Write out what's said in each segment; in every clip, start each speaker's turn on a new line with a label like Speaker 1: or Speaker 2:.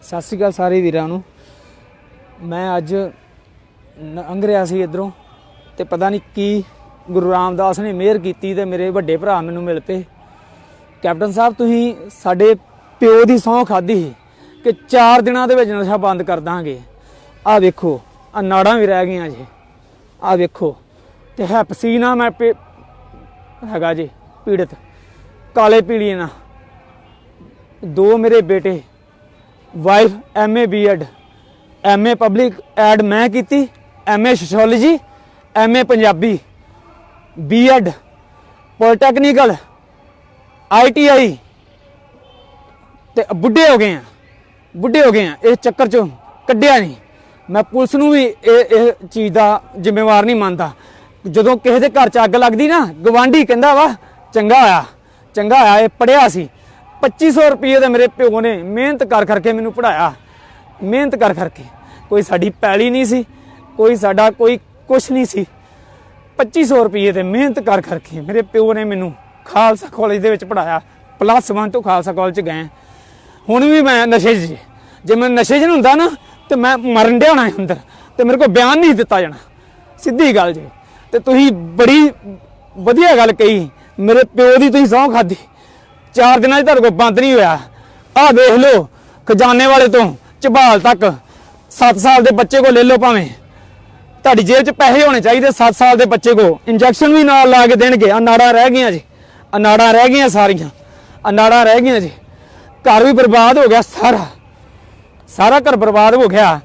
Speaker 1: ਸਤਿ ਸ਼੍ਰੀ ਅਕਾਲ ਸਾਰੇ ਵੀਰਾਂ ਨੂੰ। ਮੈਂ ਅੱਜ ਲੰਘ ਰਿਹਾ ਸੀ ਇੱਧਰੋਂ ਤੇ ਪਤਾ ਨਹੀਂ ਕੀ ਗੁਰੂ ਰਾਮਦਾਸ ਨੇ ਮਿਹਰ ਕੀਤੀ ਤੇ ਮੇਰੇ ਵੱਡੇ ਭਰਾ ਮੈਨੂੰ ਮਿਲ ਪਏ। ਕੈਪਟਨ ਸਾਹਿਬ, ਤੁਸੀਂ ਸਾਡੇ ਪਿਓ ਦੀ ਸਹੁੰ ਖਾਧੀ ਸੀ ਕਿ 4 ਦਿਨਾਂ ਦੇ ਵਿੱਚ ਨਸ਼ਾ ਬੰਦ ਕਰ ਦਾਂਗੇ। ਆਹ ਵੇਖੋ, ਆਹ ਨਾੜਾਂ ਵੀ ਰਹਿ ਗਈਆਂ ਜੀ, ਆਹ ਵੇਖੋ। ਤੇ ਹੈਪਸੀਨਾ ਮੈਂ ਹੈਗਾ ਜੀ ਪੀੜਤ, ਕਾਲੇ ਪੀਲੀਏ ਨਾਲ। 2 ਮੇਰੇ ਬੇਟੇ, ਵਾइफ MA B.Ed, MA public add ਮੈਂ ਕੀਤੀ, MA sociology, MA Punjabi, B.Ed polytechnical, ITI ਤੇ ਬੁੱਢੇ ਹੋ ਗਏ ਆ। ਇਸ ਚੱਕਰ ਚੋਂ ਕੱਢਿਆ ਨਹੀਂ। ਮੈਂ ਪੁਲਿਸ ਨੂੰ ਵੀ ਇਹ ਚੀਜ਼ ਦਾ ਜ਼ਿੰਮੇਵਾਰ ਨਹੀਂ ਮੰਨਦਾ। ਜਦੋਂ ਕਿਸੇ ਦੇ ਘਰ 'ਚ ਅੱਗ ਲੱਗਦੀ ਨਾ, ਗਵਾਂਢੀ ਕਹਿੰਦਾ ਵਾ ਚੰਗਾ ਹੋਇਆ ਇਹ ਪੜ੍ਹਿਆ ਸੀ। 2500 ਰੁਪਏ ਦੇ ਮੇਰੇ ਪਿਓ ਨੇ ਮਿਹਨਤ ਕਰ ਕਰਕੇ ਮੈਨੂੰ ਪੜ੍ਹਾਇਆ, ਮਿਹਨਤ ਕਰ ਕਰਕੇ। ਕੋਈ ਸਾਡੀ ਪੈਲੀ ਨਹੀਂ ਸੀ, ਕੋਈ ਸਾਡਾ ਕੋਈ ਕੁਛ ਨਹੀਂ ਸੀ। 2500 ਰੁਪਏ ਦੇ ਮਿਹਨਤ ਕਰ ਕਰਕੇ ਮੇਰੇ ਪਿਓ ਨੇ ਮੈਨੂੰ ਖਾਲਸਾ ਕਾਲਜ ਦੇ ਵਿੱਚ ਪੜ੍ਹਾਇਆ। +1 ਤੋਂ ਖਾਲਸਾ ਕਾਲਜ 'ਚ ਗਏ। ਹੁਣ ਵੀ ਮੈਂ ਨਸ਼ੇ 'ਚ, ਜੇ ਮੈਂ ਨਸ਼ੇ 'ਚ ਨਹੀਂ ਹੁੰਦਾ ਨਾ ਤੇ ਮੈਂ ਮਰਨ ਡਿਆ ਹੋਣਾ ਅੰਦਰ, ਤੇ ਮੇਰੇ ਕੋਲ ਬਿਆਨ ਨਹੀਂ ਦਿੱਤਾ ਜਾਣਾ। ਸਿੱਧੀ ਗੱਲ ਜੀ। ਤੇ ਤੁਸੀਂ ਬੜੀ ਵਧੀਆ ਗੱਲ ਕਹੀ, ਮੇਰੇ ਪਿਓ ਦੀ ਤੁਸੀਂ ਸਹੁੰ ਖਾਧੀ। 4 ਦਿਨਾਂ 'ਚ ਤੁਹਾਡੇ ਕੋਲ ਬੰਦ ਨਹੀਂ ਹੋਇਆ। ਆਹ ਵੇਖ ਲਓ, ਖਜ਼ਾਨੇ ਵਾਲੇ ਤੋਂ ਝਬਾਲ ਤੱਕ 7 ਸਾਲ ਦੇ ਬੱਚੇ ਕੋਲ ਲੈ ਲਓ, ਭਾਵੇਂ ਤੁਹਾਡੀ ਜੇਬ 'ਚ ਪੈਸੇ ਹੋਣੇ ਚਾਹੀਦੇ। 7 ਸਾਲ ਦੇ ਬੱਚੇ ਕੋਲ ਇੰਜੈਕਸ਼ਨ ਵੀ ਨਾਲ ਲਾ ਕੇ ਦੇਣਗੇ। ਆਹ ਨਾੜਾਂ ਰਹਿ ਗਈਆਂ ਜੀ, ਆਹ ਨਾੜਾਂ ਰਹਿ ਗਈਆਂ ਸਾਰੀਆਂ, ਆਹ ਨਾੜਾਂ ਰਹਿ ਗਈਆਂ ਜੀ। ਘਰ ਵੀ ਬਰਬਾਦ ਹੋ ਗਿਆ, ਸਾਰਾ ਘਰ ਬਰਬਾਦ ਹੋ ਗਿਆ।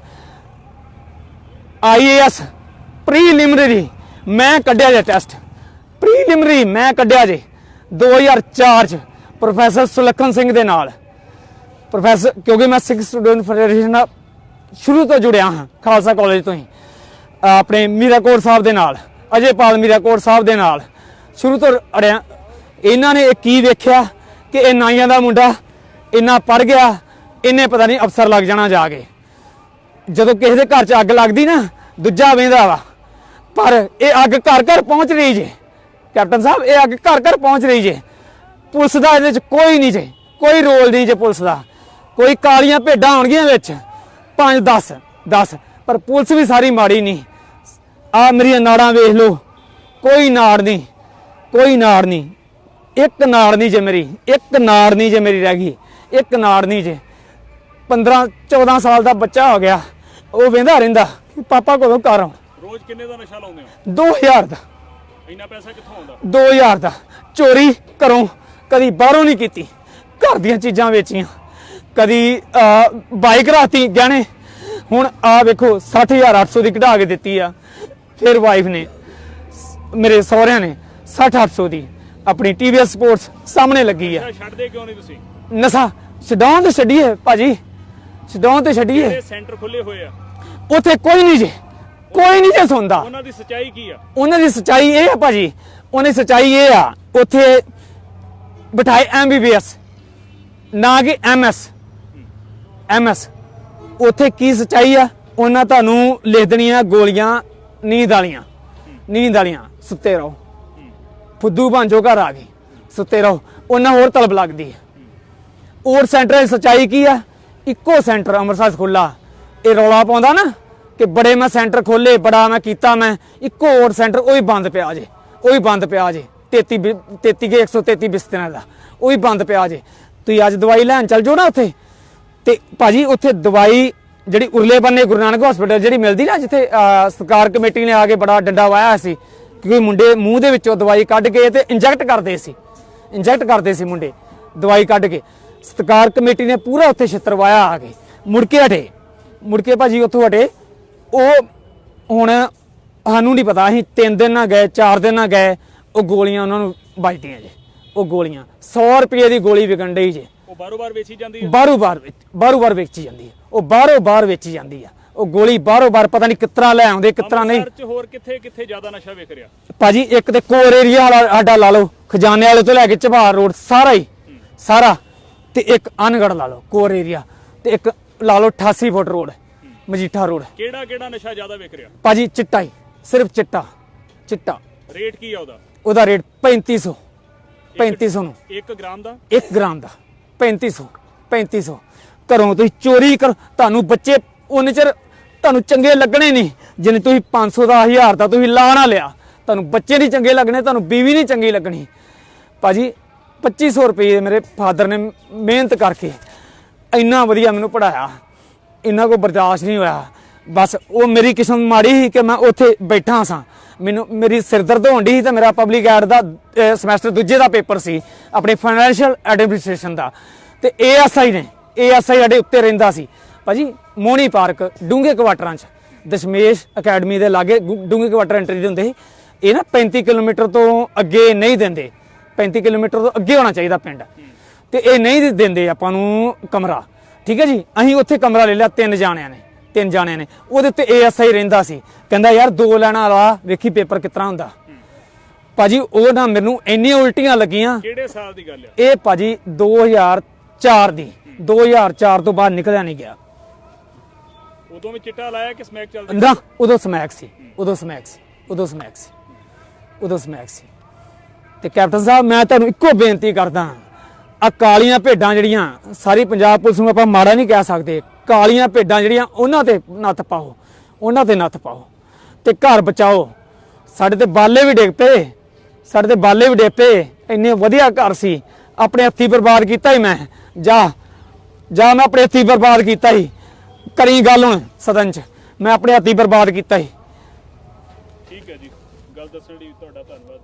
Speaker 1: IAS ਪ੍ਰੀਲਿਮਿਨਰੀ ਮੈਂ ਕੱਢਿਆ ਜੇ ਟੈਸਟ, ਪ੍ਰੀਲਿਮਿਨਰੀ ਮੈਂ ਕੱਢਿਆ ਜੇ 2004 ਚ ਪ੍ਰੋਫੈਸਰ ਸੁਲੱਖਣ ਸਿੰਘ ਦੇ ਨਾਲ। ਪ੍ਰੋਫੈਸਰ, ਕਿਉਂਕਿ ਮੈਂ ਸਿੱਖ ਸਟੂਡੈਂਟ ਫੈਡਰੇਸ਼ਨ ਨਾਲ ਸ਼ੁਰੂ ਤੋਂ ਜੁੜਿਆ ਹਾਂ, ਖਾਲਸਾ ਕਾਲਜ ਤੋਂ ਹੀ। ਆਪਣੇ ਮੀਰਾਕੋਟ ਸਾਹਿਬ ਦੇ ਨਾਲ, ਅਜੇਪਾਲ ਮੀਰਾਕੋਟ ਸਾਹਿਬ ਦੇ ਨਾਲ ਸ਼ੁਰੂ ਤੋਂ ਅੜਿਆ। ਇਹਨਾਂ ਨੇ ਕੀ ਵੇਖਿਆ ਕਿ ਇਹ ਨਾਈਆਂ ਦਾ ਮੁੰਡਾ ਇੰਨਾ ਪੜ੍ਹ ਗਿਆ, ਇਹਨੇ ਪਤਾ ਨਹੀਂ ਅਫਸਰ ਲੱਗ ਜਾਣਾ ਜਾ ਕੇ। ਜਦੋਂ ਕਿਸੇ ਦੇ ਘਰ 'ਚ ਅੱਗ ਲੱਗਦੀ ਨਾ, ਦੂਜਾ ਵੇਂਦਾ ਵਾ, ਪਰ ਇਹ ਅੱਗ ਘਰ ਘਰ ਪਹੁੰਚ ਰਹੀ ਜੇ। ਕੈਪਟਨ ਸਾਹਿਬ, ਇਹ ਅੱਗ ਘਰ ਘਰ ਪਹੁੰਚ ਰਹੀ ਜੇ। ਪੁਲਿਸ ਦਾ ਇਹਦੇ 'ਚ ਕੋਈ ਨਹੀਂ ਜੇ, ਕੋਈ ਰੋਲ ਨਹੀਂ ਜੇ ਪੁਲਿਸ ਦਾ। ਕੋਈ ਕਾਲੀਆਂ ਭੇਡਾਂ ਆਉਣਗੀਆਂ ਵਿੱਚ 5-10, ਪਰ ਪੁਲਿਸ ਵੀ ਸਾਰੀ ਮਾੜੀ ਨਹੀਂ। ਆਹ ਮੇਰੀਆਂ ਨਾੜਾਂ ਵੇਖ ਲਓ, ਕੋਈ ਨਾੜ ਨਹੀਂ, ਕੋਈ ਨਾੜ ਨਹੀਂ, ਇੱਕ ਨਾੜ ਨਹੀਂ ਜੇ ਮੇਰੀ, ਇੱਕ ਨਾੜ ਨਹੀਂ ਜੇ ਮੇਰੀ ਰਹਿ ਗਈ, ਇੱਕ ਨਾੜ ਨਹੀਂ ਜੇ। 15-14 ਸਾਲ ਦਾ ਬੱਚਾ ਹੋ ਗਿਆ, ਉਹ ਵੇਂਦਾ ਰਹਿੰਦਾ ਕਿ ਪਾਪਾ ਕਦੋਂ ਘਰ ਆਉਣ।
Speaker 2: ਰੋਜ਼ ਕਿੰਨੇ ਦਾ ਨਸ਼ਾ ਲਾਉਂਦੇ ਹੋ?
Speaker 1: 2000 ਦਾ।
Speaker 2: ਇੰਨਾ ਪੈਸਾ ਕਿੱਥੋਂ ਆਉਂਦਾ? 2000
Speaker 1: ਦਾ। ਚੋਰੀ ਘਰੋਂ ਕਦੀ ਬਾਹਰੋਂ ਨਹੀਂ ਕੀਤੀ, ਘਰ ਦੀਆਂ ਚੀਜ਼ਾਂ ਵੇਚੀਆਂ, ਕਦੀ ਬਾਈਕ ਰਾਤੀ ਗਹਿਣੇ। ਹੁਣ ਆ ਵੇਖੋ 60,800 ਦੀ ਕਢਾ ਕੇ ਦਿੱਤੀ ਆ। ਫਿਰ ਵਾਈਫ ਨੇ, ਮੇਰੇ ਸਹੁਰਿਆਂ ਨੇ 60-800 ਦੀ ਆਪਣੀ TVS ਸਪੋਰਟਸ ਸਾਹਮਣੇ ਲੱਗੀ ਆ।
Speaker 2: ਛੱਡਦੇ ਕਿਉਂ ਨਹੀਂ ਤੁਸੀਂ
Speaker 1: ਨਸ਼ਾ? ਛਡਾਉਣ ਤੇ ਛੱਡੀਏ ਭਾਜੀ, ਛਡਾਉਣ ਤੇ ਛੱਡੀਏ।
Speaker 2: ਜਿਹੜੇ ਸੈਂਟਰ ਖੁੱਲੇ ਹੋਏ ਆ
Speaker 1: ਉੱਥੇ ਕੋਈ ਨਹੀਂ ਜੇ, ਕੋਈ ਨਹੀਂ ਜੇ ਸੁਣਦਾ।
Speaker 2: ਉਹਨਾਂ ਦੀ ਸੱਚਾਈ ਕੀ ਆ? ਉਹਨਾਂ
Speaker 1: ਦੀ ਸੱਚਾਈ ਇਹ ਆ ਭਾਜੀ, ਉਹਨਾਂ ਦੀ ਸੱਚਾਈ ਇਹ ਆ, ਉੱਥੇ ਬਿਠਾਏ MBBS ਨਾ ਕਿ MS। ਉੱਥੇ ਕੀ ਸੱਚਾਈ ਆ? ਉਹਨਾਂ ਤੁਹਾਨੂੰ ਲਿਖ ਦੇਣੀਆਂ ਗੋਲੀਆਂ, ਨੀਂਦ ਵਾਲੀਆਂ। ਸੁੱਤੇ ਰਹੋ, ਫੁੱਦੂ ਭਾਂਜੋ ਘਰ ਆ ਗਈ, ਸੁੱਤੇ ਰਹੋ। ਉਹਨਾਂ ਹੋਰ ਤਲਬ ਲੱਗਦੀ ਹੈ। ਔਰ ਸੈਂਟਰ ਦੀ ਸੱਚਾਈ ਕੀ ਆ? ਇੱਕੋ ਸੈਂਟਰ ਅੰਮ੍ਰਿਤਸਰ ਖੁੱਲਾ। ਇਹ ਰੌਲਾ ਪਾਉਂਦਾ ਨਾ ਕਿ ਬੜੇ ਮੈਂ ਸੈਂਟਰ ਖੋਲੇ, ਬੜਾ ਮੈਂ ਕੀਤਾ, ਮੈਂ ਇੱਕੋ ਔਰ ਸੈਂਟਰ ਉਹ ਵੀ ਬੰਦ ਪਿਆ ਜੇ, 133 ਬਿਸਤਰਿਆਂ ਦਾ, ਉਹ ਵੀ ਬੰਦ ਪਿਆ ਜੇ। ਤੁਸੀਂ ਅੱਜ ਦਵਾਈ ਲੈਣ ਚੱਲ ਜਾਓ ਨਾ ਉੱਥੇ, ਤੇ ਭਾਜੀ ਉੱਥੇ ਦਵਾਈ ਜਿਹੜੀ ਉਰਲੇ ਬੰਨੇ ਗੁਰੂ ਨਾਨਕ ਹਸਪੀਟਲ ਜਿਹੜੀ ਮਿਲਦੀ ਨਾ, ਜਿੱਥੇ ਸਰਕਾਰ ਕਮੇਟੀ ਨੇ ਆ ਕੇ ਬੜਾ ਡੰਡਾ ਵਾਇਆ ਸੀ, ਕਿਉਂਕਿ ਮੁੰਡੇ ਮੂੰਹ ਦੇ ਵਿੱਚੋਂ ਦਵਾਈ ਕੱਢ ਕੇ ਤੇ ਇੰਜੈਕਟ ਕਰਦੇ ਸੀ ਮੁੰਡੇ ਦਵਾਈ ਕੱਢ ਕੇ। ਸਰਕਾਰ ਕਮੇਟੀ ਨੇ ਪੂਰਾ ਉੱਥੇ ਛਿੱਤਰਵਾਇਆ ਆ ਕੇ, ਮੁੜ ਕੇ ਭਾਜੀ ਉੱਥੋਂ ਹਟੇ। ਉਹ ਹੁਣ ਸਾਨੂੰ ਨਹੀਂ ਪਤਾ, ਅਸੀਂ 3 ਦਿਨ ਨਾ ਗਏ, 4 ਦਿਨ ਨਾ ਗਏ, ਉਹ ਗੋਲੀਆਂ ਉਹਨਾਂ ਨੂੰ ਵੱਜਦੀਆਂ ਜੇ। ਉਹ ਗੋਲੀਆਂ 100 ਰੁਪਏ ਦੀ ਗੋਲੀ ਵਿਕਣ ਡਈ ਜੇ।
Speaker 2: ਉਹ ਬਾਰੋ-ਬਾਰ ਵੇਚੀ ਜਾਂਦੀ ਹੈ,
Speaker 1: ਬਾਰੋ-ਬਾਰ ਵੇਚੀ ਜਾਂਦੀ ਹੈ। ਉਹ ਬਾਰੋ-ਬਾਰ ਵੇਚੀ ਜਾਂਦੀ ਆ ਉਹ ਗੋਲੀ, ਬਾਰੋ-ਬਾਰ ਪਤਾ ਨਹੀਂ ਕਿਤਰਾ ਲੈ ਆਉਂਦੇ, ਕਿਤਰਾ ਨਹੀਂ।
Speaker 2: ਹੋਰ ਕਿੱਥੇ ਜ਼ਿਆਦਾ ਨਸ਼ਾ ਵਿਕ ਰਿਹਾ
Speaker 1: ਭਾਜੀ? ਇੱਕ ਤੇ ਕੋਰ ਏਰੀਆ ਵਾਲਾ ਸਾਡਾ ਲਾ ਲਓ, ਖਜ਼ਾਨੇ ਵਾਲੇ ਤੋਂ ਲੈ ਕੇ ਝਬਾਰ ਰੋਡ ਸਾਰਾ, ਤੇ ਇੱਕ ਅਨਗੜ ਲਾ ਲਓ ਕੋਰ ਏਰੀਆ, ਤੇ ਇੱਕ ਲਾ ਲਓ 88 ਫੁੱਟ ਰੋਡ, ਮਜੀਠਾ ਰੋਡ।
Speaker 2: ਕਿਹੜਾ ਨਸ਼ਾ ਜ਼ਿਆਦਾ ਵਿਕ ਰਿਹਾ
Speaker 1: ਭਾਜੀ? ਚਿੱਟਾ ਹੀ, ਸਿਰਫ ਚਿੱਟਾ।
Speaker 2: ਰੇਟ ਕੀ ਆ
Speaker 1: ਉਹਦਾ ਰੇਟ 3500 ਨੂੰ।
Speaker 2: 1 ਗ੍ਰਾਮ ਦਾ
Speaker 1: 3500 ਘਰੋਂ ਤੁਸੀਂ ਚੋਰੀ ਕਰ, ਤੁਹਾਨੂੰ ਬੱਚੇ ਉਹਨੇ ਚਿਰ ਤੁਹਾਨੂੰ ਚੰਗੇ ਲੱਗਣੇ ਨਹੀਂ ਜਿੰਨੇ ਤੁਸੀਂ 500 ਦਾ 1000 ਦਾ ਤੁਸੀਂ ਲਾ ਨਾ ਲਿਆ, ਤੁਹਾਨੂੰ ਬੱਚੇ ਨਹੀਂ ਚੰਗੇ ਲੱਗਣੇ, ਤੁਹਾਨੂੰ ਬੀਵੀ ਨਹੀਂ ਚੰਗੀ ਲੱਗਣੀ। ਭਾਜੀ 2500 ਰੁਪਏ ਮੇਰੇ ਫਾਦਰ ਨੇ ਮਿਹਨਤ ਕਰਕੇ ਇੰਨਾ ਵਧੀਆ ਮੈਨੂੰ ਪੜਾਇਆ, ਇੰਨਾ ਕੋਈ ਬਰਦਾਸ਼ਤ ਨਹੀਂ ਹੋਇਆ। ਬਸ ਉਹ ਮੇਰੀ ਕਿਸਮਤ ਮਾੜੀ ਸੀ ਕਿ ਮੈਂ ਉੱਥੇ ਬੈਠਾ ਸਾਂ। ਮੈਨੂੰ ਮੇਰੀ ਸਿਰ ਦਰਦ ਹੋਣ ਡਈ ਸੀ ਤੇ ਮੇਰਾ ਪਬਲਿਕ ਐਡ ਦਾ ਸਮੈਸਟਰ ਦੂਜੇ ਦਾ ਪੇਪਰ ਸੀ ਆਪਣੇ ਫਾਈਨੈਂਸ਼ੀਅਲ ਐਡਮਿਨਿਸਟ੍ਰੇਸ਼ਨ ਦਾ, ਤੇ ਏਐਸਆਈ ਸਾਡੇ ਉੱਤੇ ਰਹਿੰਦਾ ਸੀ ਭਾਜੀ ਮੋਹਣੀ ਪਾਰਕ ਡੂੰਘੇ ਕੁਆਟਰਾਂ 'ਚ ਦਸ਼ਮੇਸ਼ ਅਕੈਡਮੀ ਦੇ ਲਾਗੇ ਡੂੰਘੇ ਕੁਆਟਰ ਐਂਟਰੀ ਦੇ ਹੁੰਦੇ ਸੀ। ਇਹ ਨਾ 35 ਕਿਲੋਮੀਟਰ ਤੋਂ ਅੱਗੇ ਨਹੀਂ ਦਿੰਦੇ, 35 ਕਿਲੋਮੀਟਰ ਤੋਂ ਅੱਗੇ ਹੋਣਾ ਚਾਹੀਦਾ ਪਿੰਡ, ਤੇ ਇਹ ਨਹੀਂ ਦਿੰਦੇ ਆਪਾਂ ਨੂੰ ਕਮਰਾ। ਠੀਕ ਹੈ ਜੀ, ਅਸੀਂ ਉੱਥੇ ਕਮਰਾ ਲੈ ਲਿਆ 3 ਜਾਣਿਆਂ ਨੇ। ਉਹਦੇ ਉੱਤੇ ਏਐਸਆਈ ਰਹਿੰਦਾ ਸੀ, ਕਹਿੰਦਾ ਯਾਰ 2 ਲੈਣਾ ਲਾ ਵੇਖੀ ਪੇਪਰ ਕਿਸ ਤਰ੍ਹਾਂ ਹੁੰਦਾ। ਭਾਜੀ ਉਹ ਨਾ ਮੈਨੂੰ ਇੰਨੀਆਂ ਉਲਟੀਆਂ ਲੱਗੀਆਂ।
Speaker 2: ਕਿਹੜੇ ਸਾਲ ਦੀ ਗੱਲ ਆ
Speaker 1: ਇਹ ਭਾਜੀ 2004 ਦੀ, 2004 ਤੋਂ ਬਾਅਦ ਨਿਕਲਿਆ ਨਹੀਂ ਗਿਆ।
Speaker 2: ਉਦੋਂ ਵੀ ਚਿੱਟਾ ਲਾਇਆ ਕਿ ਸਮੈਕ ਚੱਲਦੀ?
Speaker 1: ਨਾ ਉਦੋਂ ਸਮੈਕ ਸੀ। ਤੇ ਕੈਪਟਨ ਸਾਹਿਬ ਮੈਂ ਤੁਹਾਨੂੰ ਇੱਕੋ ਬੇਨਤੀ ਕਰਦਾ, ਆ ਕਾਲੀਆਂ ਭੇਡਾਂ ਜਿਹੜੀਆਂ ਸਾਰੀ ਪੰਜਾਬ ਪੁਲਿਸ ਨੂੰ ਆਪਾਂ ਮਾੜਾ ਨਹੀਂ ਕਹਿ ਸਕਦੇ, ਕਾਲੀਆਂ ਭੇਡਾਂ ਜਿਹੜੀਆਂ ਉਹਨਾਂ ਤੇ ਨੱਥ ਪਾਓ ਤੇ ਘਰ ਬਚਾਓ। ਸਾਡੇ ਤੇ ਬਾਲੇ ਵੀ ਡਿੱਗ ਪਏ, ਇੰਨੇ ਵਧੀਆ ਘਰ ਸੀ, ਆਪਣੇ ਹੱਥੀਂ ਬਰਬਾਦ ਕੀਤਾ ਹੀ ਮੈਂ। ਜਾ ਮੈਂ ਆਪਣੇ ਹੱਥੀਂ ਬਰਬਾਦ ਕੀਤਾ ਹੀ, ਕਰੀ ਗੱਲ ਹੁਣ ਸਦਨ 'ਚ, ਮੈਂ ਆਪਣੇ ਹੱਥੀਂ ਬਰਬਾਦ ਕੀਤਾ ਹੀ।
Speaker 2: ਠੀਕ ਹੈ ਜੀ, ਗੱਲ ਦੱਸਣ ਲਈ ਤੁਹਾਡਾ ਧੰਨਵਾਦ।